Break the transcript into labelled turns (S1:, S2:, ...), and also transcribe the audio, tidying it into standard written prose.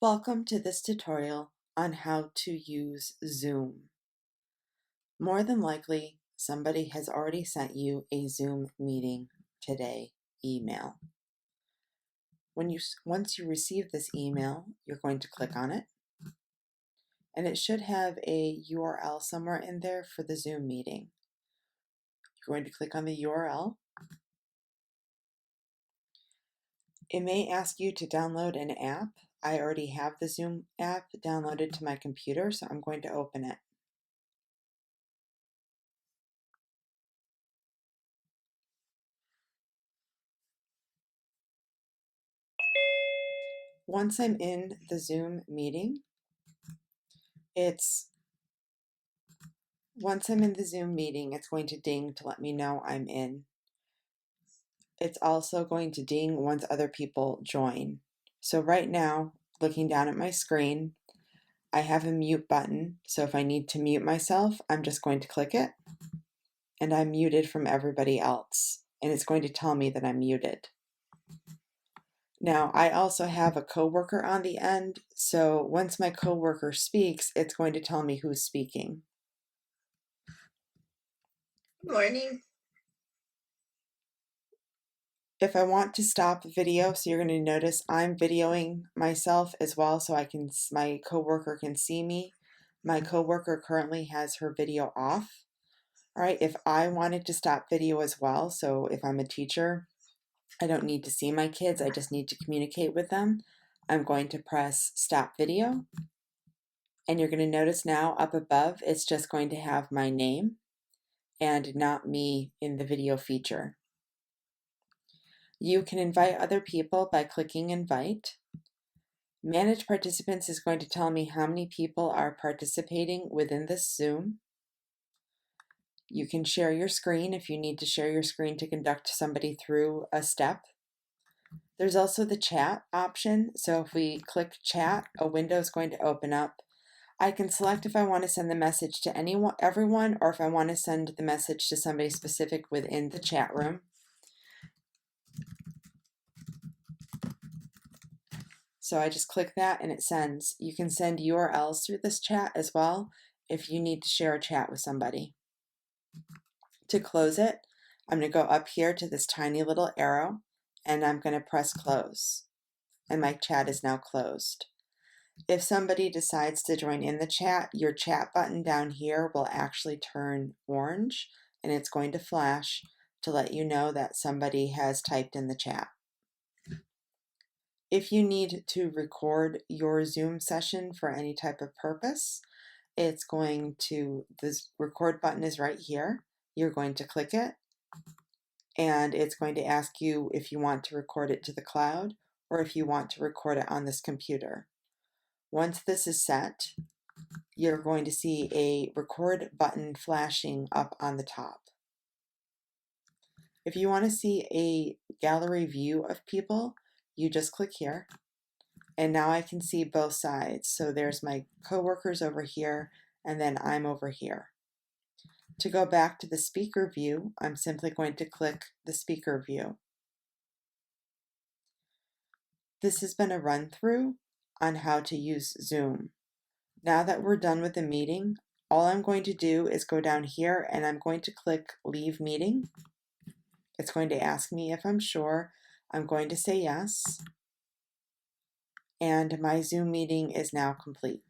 S1: Welcome to this tutorial on how to use Zoom. More than likely, somebody has already sent you a Zoom meeting today email. Once you receive this email, you're going to click on it, and it should have a URL somewhere in there for the Zoom meeting. You're going to click on the URL. It may ask you to download an app. I already have the Zoom app downloaded to my computer, so I'm going to open it. Once I'm in the Zoom meeting, it's going to ding to let me know I'm in. It's also going to ding once other people join. So right now, looking down at my screen, I have a mute button. So if I need to mute myself, I'm just going to click it, and I'm muted from everybody else. And it's going to tell me that I'm muted. Now, I also have a coworker on the end. So once my coworker speaks, it's going to tell me who's speaking.
S2: Good morning.
S1: If I want to stop video, so you're going to notice I'm videoing myself as well, so my coworker can see me. My coworker currently has her video off. All right, if I wanted to stop video as well, so if I'm a teacher, I don't need to see my kids, I just need to communicate with them. I'm going to press stop video. And you're going to notice now up above, it's just going to have my name and not me in the video feature. You can invite other people by clicking invite. Manage participants is going to tell me how many people are participating within this Zoom. You can share your screen if you need to share your screen to conduct somebody through a step. There's also the chat option. So if we click chat, a window is going to open up. I can select if I want to send the message to everyone, or if I want to send the message to somebody specific within the chat room. So I just click that and it sends. You can send URLs through this chat as well if you need to share a chat with somebody. To close it, I'm going to go up here to this tiny little arrow and I'm going to press close. And my chat is now closed. If somebody decides to join in the chat, your chat button down here will actually turn orange and it's going to flash to let you know that somebody has typed in the chat. If you need to record your Zoom session for any type of purpose, this record button is right here. You're going to click it, and it's going to ask you if you want to record it to the cloud or if you want to record it on this computer. Once this is set, you're going to see a record button flashing up on the top. If you want to see a gallery view of people, you just click here. And now I can see both sides. So there's my coworkers over here, and then I'm over here. To go back to the speaker view, I'm simply going to click the speaker view. This has been a run through on how to use Zoom. Now that we're done with the meeting, all I'm going to do is go down here and I'm going to click Leave Meeting. It's going to ask me if I'm sure. I'm going to say yes. And my Zoom meeting is now complete.